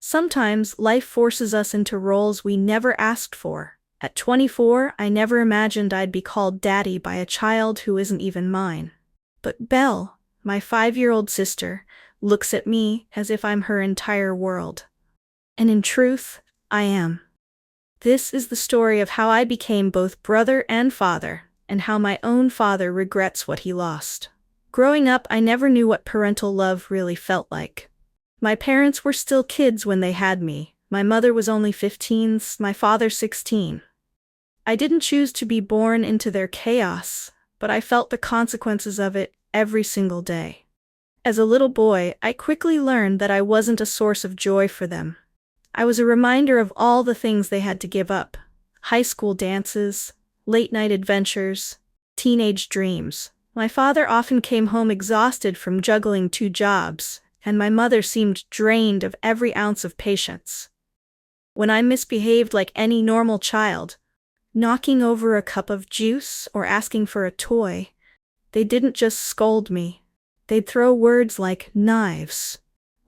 Sometimes life forces us into roles we never asked for. At 24, I never imagined I'd be called daddy by a child who isn't even mine. But Belle, my 5-year-old sister, looks at me as if I'm her entire world. And in truth, I am. This is the story of how I became both brother and father, and how my own father regrets what he lost. Growing up, I never knew what parental love really felt like. My parents were still kids when they had me. My mother was only 15, my father 16. I didn't choose to be born into their chaos, but I felt the consequences of it every single day. As a little boy, I quickly learned that I wasn't a source of joy for them. I was a reminder of all the things they had to give up: high school dances, late-night adventures, teenage dreams. My father often came home exhausted from juggling 2 jobs, and my mother seemed drained of every ounce of patience. When I misbehaved like any normal child, knocking over a cup of juice or asking for a toy, they didn't just scold me. They'd throw words like knives.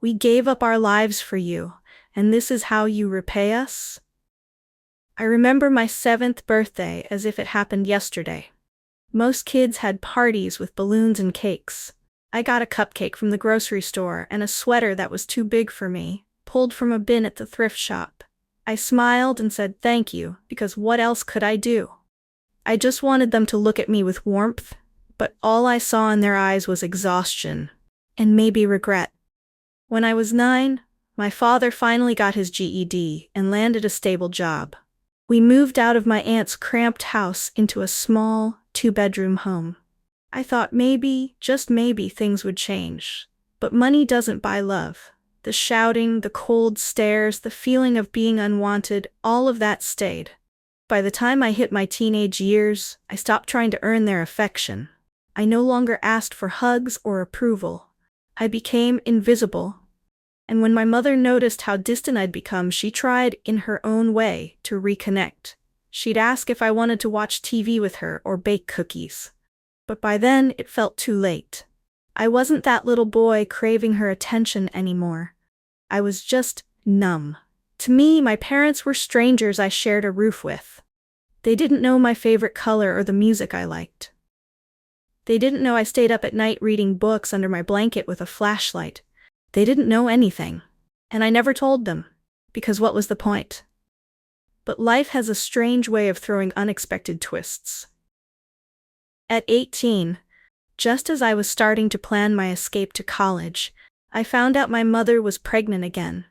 "We gave up our lives for you, and this is how you repay us?" I remember my 7th birthday as if it happened yesterday. Most kids had parties with balloons and cakes. I got a cupcake from the grocery store and a sweater that was too big for me, pulled from a bin at the thrift shop. I smiled and said thank you, because what else could I do? I just wanted them to look at me with warmth, but all I saw in their eyes was exhaustion, and maybe regret. When I was 9, my father finally got his GED and landed a stable job. We moved out of my aunt's cramped house into a small, 2-bedroom home. I thought maybe, just maybe, things would change. But money doesn't buy love. The shouting, the cold stares, the feeling of being unwanted, all of that stayed. By the time I hit my teenage years, I stopped trying to earn their affection. I no longer asked for hugs or approval. I became invisible. And when my mother noticed how distant I'd become, she tried, in her own way, to reconnect. She'd ask if I wanted to watch TV with her or bake cookies. But by then, it felt too late. I wasn't that little boy craving her attention anymore. I was just numb. To me, my parents were strangers I shared a roof with. They didn't know my favorite color or the music I liked. They didn't know I stayed up at night reading books under my blanket with a flashlight. They didn't know anything. And I never told them, because what was the point? But life has a strange way of throwing unexpected twists. At 18, just as I was starting to plan my escape to college, I found out my mother was pregnant again.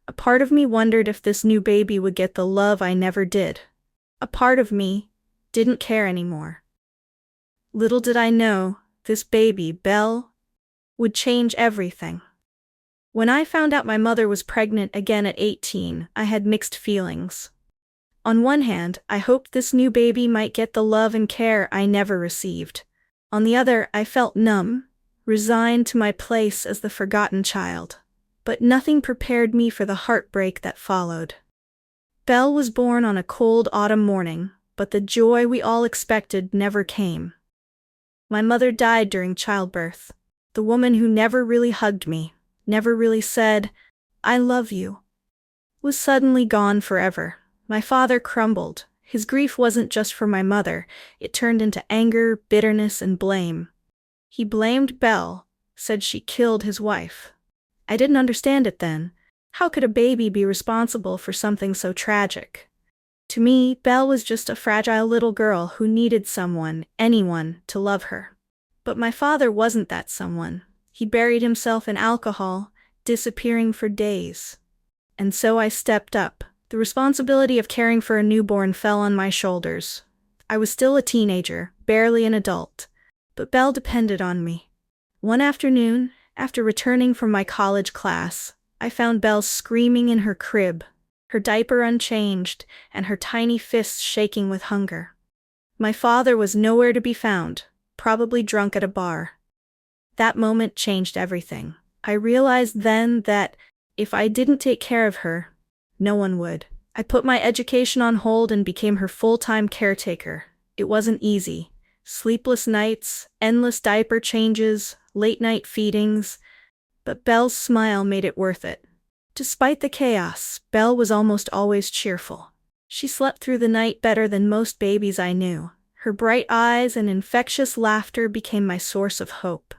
A part of me wondered if this new baby would get the love I never did. A part of me didn't care anymore. Little did I know, this baby, Belle, would change everything. When I found out my mother was pregnant again at 18, I had mixed feelings. On one hand, I hoped this new baby might get the love and care I never received. On the other, I felt numb, resigned to my place as the forgotten child. But nothing prepared me for the heartbreak that followed. Belle was born on a cold autumn morning, but the joy we all expected never came. My mother died during childbirth. The woman who never really hugged me, never really said, "I love you," was suddenly gone forever. My father crumbled. His grief wasn't just for my mother, it turned into anger, bitterness, and blame. He blamed Belle, said she killed his wife. I didn't understand it then. How could a baby be responsible for something so tragic? To me, Belle was just a fragile little girl who needed someone, anyone, to love her. But my father wasn't that someone. He buried himself in alcohol, disappearing for days. And so I stepped up. The responsibility of caring for a newborn fell on my shoulders. I was still a teenager, barely an adult, but Belle depended on me. One afternoon, after returning from my college class, I found Belle screaming in her crib, her diaper unchanged, and her tiny fists shaking with hunger. My father was nowhere to be found, probably drunk at a bar. That moment changed everything. I realized then that, if I didn't take care of her, no one would. I put my education on hold and became her full-time caretaker. It wasn't easy. Sleepless nights, endless diaper changes, late-night feedings. But Belle's smile made it worth it. Despite the chaos, Belle was almost always cheerful. She slept through the night better than most babies I knew. Her bright eyes and infectious laughter became my source of hope.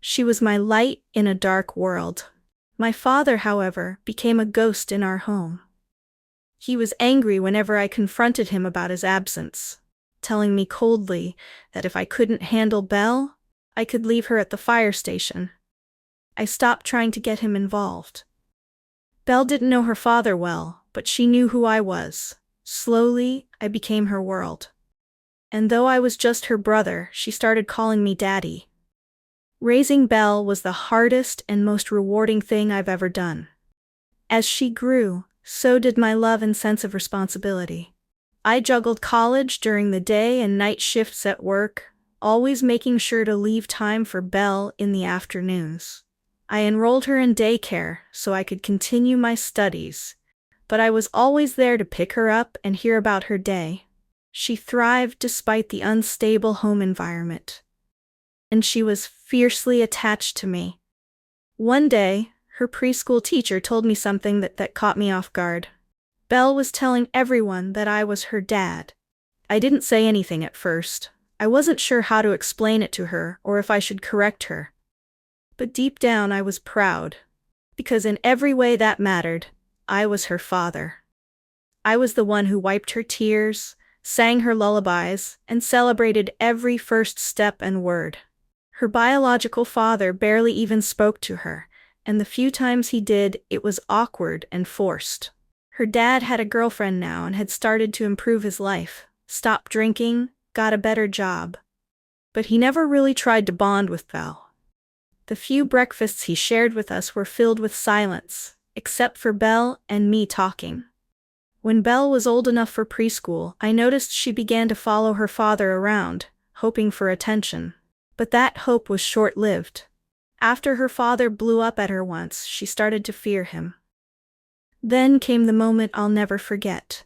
She was my light in a dark world. My father, however, became a ghost in our home. He was angry whenever I confronted him about his absence, telling me coldly that if I couldn't handle Belle, I could leave her at the fire station. I stopped trying to get him involved. Belle didn't know her father well, but she knew who I was. Slowly, I became her world. And though I was just her brother, she started calling me Daddy. Raising Belle was the hardest and most rewarding thing I've ever done. As she grew, so did my love and sense of responsibility. I juggled college during the day and night shifts at work, always making sure to leave time for Belle in the afternoons. I enrolled her in daycare so I could continue my studies, but I was always there to pick her up and hear about her day. She thrived despite the unstable home environment. And she was fiercely attached to me. One day, her preschool teacher told me something that caught me off guard. Belle was telling everyone that I was her dad. I didn't say anything at first. I wasn't sure how to explain it to her or if I should correct her. But deep down I was proud. Because in every way that mattered, I was her father. I was the one who wiped her tears, sang her lullabies, and celebrated every first step and word. Her biological father barely even spoke to her, and the few times he did, it was awkward and forced. Her dad had a girlfriend now and had started to improve his life, stopped drinking, got a better job. But he never really tried to bond with Belle. The few breakfasts he shared with us were filled with silence, except for Belle and me talking. When Belle was old enough for preschool, I noticed she began to follow her father around, hoping for attention. But that hope was short-lived. After her father blew up at her once, she started to fear him. Then came the moment I'll never forget.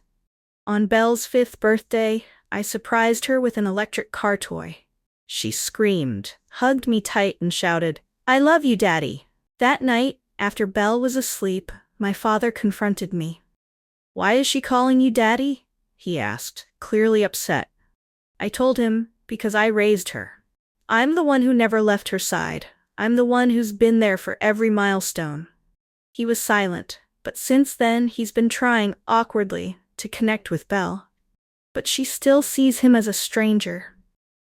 On Belle's 5th birthday, I surprised her with an electric car toy. She screamed, hugged me tight, and shouted, "I love you, Daddy." That night, after Belle was asleep, my father confronted me. "Why is she calling you Daddy?" he asked, clearly upset. I told him, because I raised her. I'm the one who never left her side. I'm the one who's been there for every milestone. He was silent, but since then he's been trying, awkwardly, to connect with Belle. But she still sees him as a stranger.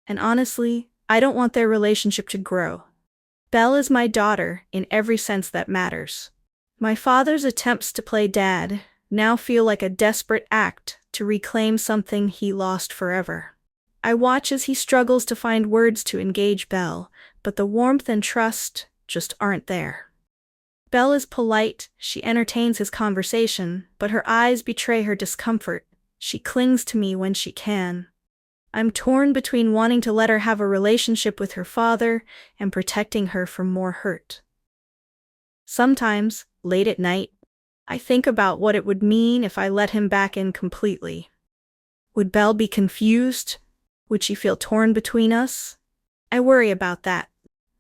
And honestly, I don't want their relationship to grow. Belle is my daughter, in every sense that matters. My father's attempts to play dad now feel like a desperate act to reclaim something he lost forever. I watch as he struggles to find words to engage Belle, but the warmth and trust just aren't there. Belle is polite, she entertains his conversation, but her eyes betray her discomfort. She clings to me when she can. I'm torn between wanting to let her have a relationship with her father and protecting her from more hurt. Sometimes, late at night, I think about what it would mean if I let him back in completely. Would Belle be confused? Would she feel torn between us? I worry about that.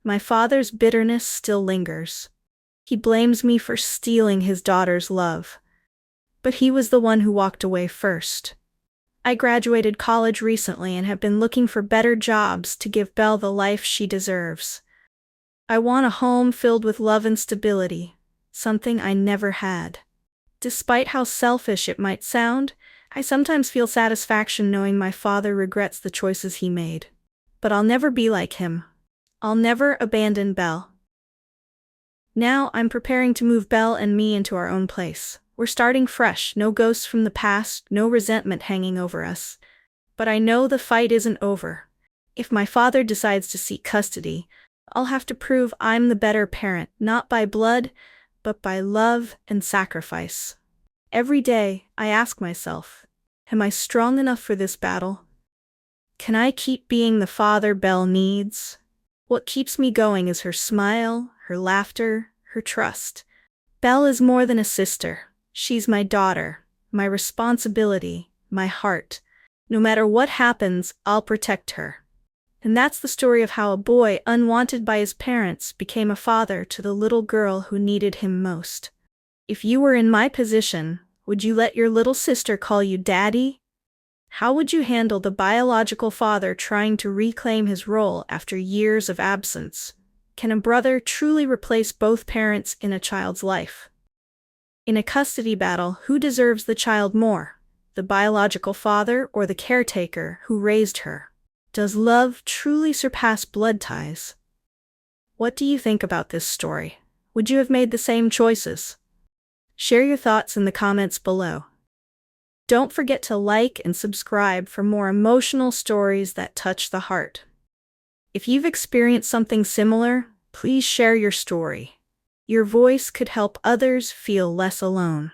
My father's bitterness still lingers. He blames me for stealing his daughter's love. But he was the one who walked away first. I graduated college recently and have been looking for better jobs to give Belle the life she deserves. I want a home filled with love and stability, something I never had. Despite how selfish it might sound, I sometimes feel satisfaction knowing my father regrets the choices he made. But I'll never be like him. I'll never abandon Belle. Now I'm preparing to move Belle and me into our own place. We're starting fresh, no ghosts from the past, no resentment hanging over us. But I know the fight isn't over. If my father decides to seek custody, I'll have to prove I'm the better parent, not by blood, but by love and sacrifice. Every day, I ask myself, am I strong enough for this battle? Can I keep being the father Belle needs? What keeps me going is her smile, her laughter, her trust. Belle is more than a sister. She's my daughter, my responsibility, my heart. No matter what happens, I'll protect her. And that's the story of how a boy, unwanted by his parents, became a father to the little girl who needed him most. If you were in my position, would you let your little sister call you daddy? How would you handle the biological father trying to reclaim his role after years of absence? Can a brother truly replace both parents in a child's life? In a custody battle, who deserves the child more? The biological father or the caretaker who raised her? Does love truly surpass blood ties? What do you think about this story? Would you have made the same choices? Share your thoughts in the comments below. Don't forget to like and subscribe for more emotional stories that touch the heart. If you've experienced something similar, please share your story. Your voice could help others feel less alone.